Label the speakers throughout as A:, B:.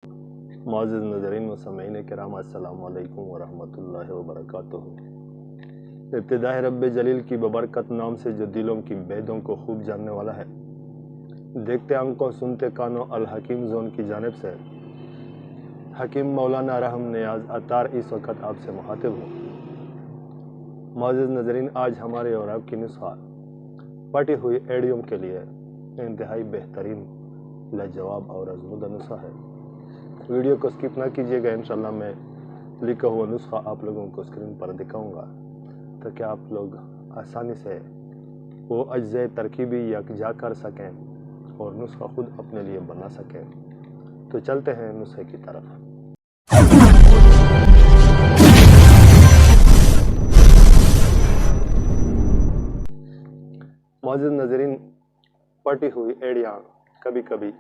A: मुअज़्ज़िज़ नज़रीन व सामीईन किराम, अस्सलामु अलैकुम व रहमतुल्लाहि व बरकातुहू। इब्तिदाए रब्बे जलील की बबरकत नाम से जो दिलों की बेदों को खूब जानने वाला है, देखते आंखों सुनते कानों अल हकीम जोन की जानिब से हकीम मौलाना रहम नियाज अतार इस वक्त आपसे मुखातिब हूँ। मुअज़्ज़िज़ नज़रीन, आज हमारे और आपकी नुस्खा पटी हुई एड़ियों के लिए इंतहाई बेहतरीन लाजवाब और आज़मूदा नुस्खा है। वीडियो को स्किप ना कीजिएगा। इंशाल्लाह मैं लिखा हुआ नुस्खा आप लोगों को स्क्रीन पर दिखाऊंगा ताकि आप लोग आसानी से वो अज्ज़े तरकीबी यकजा कर सकें और नुस्खा खुद अपने लिए बना सकें। तो चलते हैं नुस्खे की तरफ। मुअज़्ज़िज़ नज़रीन, पटी हुई एड़ियाँ कभी कभी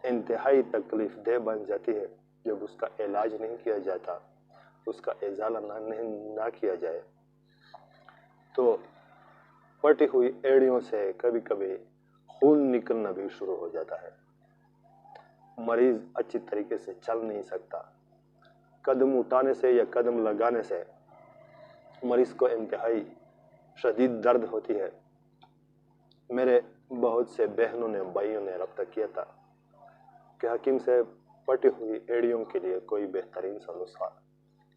A: इंतहाई तकलीफ देह बन जाती है जब उसका इलाज नहीं किया जाता, उसका इजाला ना किया जाए। तो पटी हुई एड़ियों से कभी कभी खून निकलना भी शुरू हो जाता है। मरीज अच्छी तरीके से चल नहीं सकता। कदम उठाने से या कदम लगाने से मरीज को इंतहाई शदीद दर्द होती है। मेरे बहुत से बहनों ने भाइयों ने रब्ता किया था कि हकीम से पटी हुई एड़ियों के लिए कोई बेहतरीन सा नुस्खा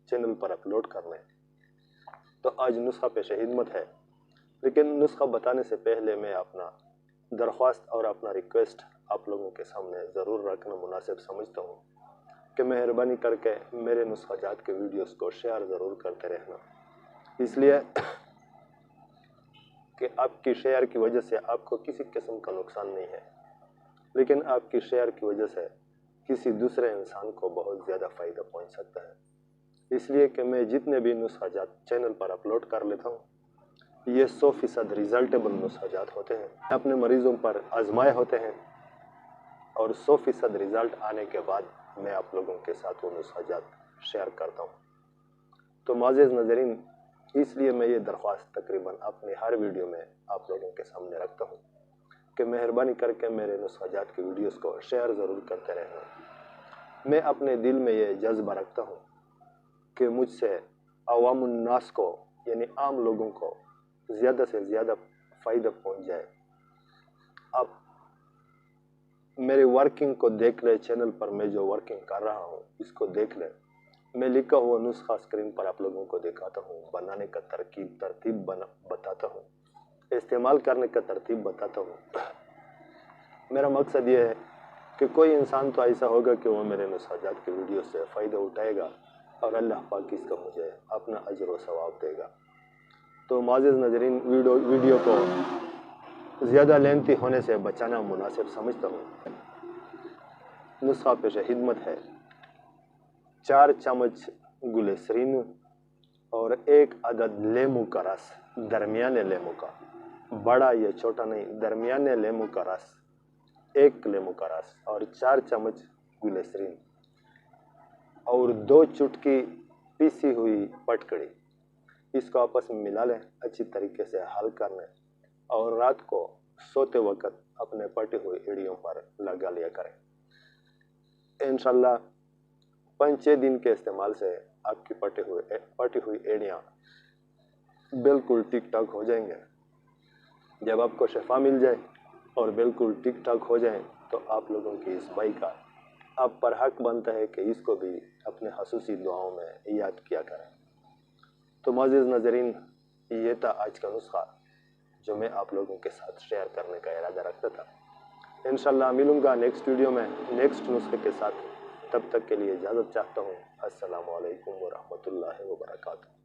A: चैनल पर अपलोड कर लें। तो आज नुस्खा पेश खिदमत है, लेकिन नुस्खा बताने से पहले मैं अपना दरख्वास्त और अपना रिक्वेस्ट आप लोगों के सामने ज़रूर रखना मुनासिब समझता हूँ कि मेहरबानी करके मेरे नुस्खा जात के वीडियोस को शेयर ज़रूर करते रहना, इसलिए कि आपकी शेयर की वजह से आपको किसी किस्म का नुकसान नहीं है, लेकिन आपकी शेयर की वजह से किसी दूसरे इंसान को बहुत ज़्यादा फ़ायदा पहुंच सकता है। इसलिए कि मैं जितने भी नुस्खाजात चैनल पर अपलोड कर लेता हूँ, ये 100% रिजल्टेबल नुस्खाजात होते हैं, अपने मरीज़ों पर आजमाए होते हैं और 100% रिज़ल्ट आने के बाद मैं आप लोगों के साथ वो नुस्खाजात शेयर करता हूँ। तो मुअज़्ज़िज़ नज़रीन, इसलिए मैं ये दरख्वास्त तकरीबन अपने हर वीडियो में आप लोगों के सामने रखता हूँ कि मेहरबानी करके मेरे नुस्खाजात के वीडियोस को शेयर ज़रूर करते रहना। मैं अपने दिल में ये जज्बा रखता हूँ कि मुझसे अवामुन्नास को यानी आम लोगों को ज़्यादा से ज़्यादा फ़ायदा पहुँच जाए। आप मेरी वर्किंग को देख ले, चैनल पर मैं जो वर्किंग कर रहा हूँ इसको देख ले। मैं लिखा हुआ नुस्खा स्क्रीन पर आप लोगों को दिखाता हूँ, बनाने का तरतीब बताता हूँ, इस्तेमाल करने का तरतीब बताता हूँ। मेरा मकसद ये है कि कोई इंसान तो ऐसा होगा कि वो मेरे नुस्खाजात के वीडियो से फ़ायदा उठाएगा और अल्लाह पाक इसका मुझे अपना अजर व सवाब देगा। तो मुअज़्ज़िज़ नज़रीन, वीडियो को ज़्यादा लेंथी होने से बचाना मुनासिब समझता हूँ। नुस्खा पेश खिदमत है। 4 चम्मच ग्लिसरीन और 1 अदद लेमू का रस, दरमियाने लेमू का, बड़ा या छोटा नहीं, दरमियाने लेमू का रस, 1 लेमू का रस और 4 चम्मच ग्लिसरीन और 2 चुटकी पीसी हुई पटकड़ी। इसको आपस में मिला लें, अच्छी तरीके से हल कर लें और रात को सोते वक्त अपने पटी हुई एड़ियों पर लगा लिया करें। इंशाल्लाह 5-6 दिन के इस्तेमाल से आपकी पटी हुई एड़ियाँ बिल्कुल ठीक ठाक हो जाएंगे। जब आपको शिफा मिल जाए और बिल्कुल ठीक ठाक हो जाए तो आप लोगों की इस भाई का आप पर हक बनता है कि इसको भी अपने खसूसी दुआओं में याद किया करें। तो मुअज़्ज़िज़ नज़रीन, ये था आज का नुस्खा जो मैं आप लोगों के साथ शेयर करने का इरादा रखता था। इंशाल्लाह मिलूंगा नेक्स्ट वीडियो में नेक्स्ट नुस्खे के साथ। तब तक के लिए इजाज़त चाहता हूँ। अस्सलामु अलैकुम व रहमतुल्लाहि व बरकातुहू।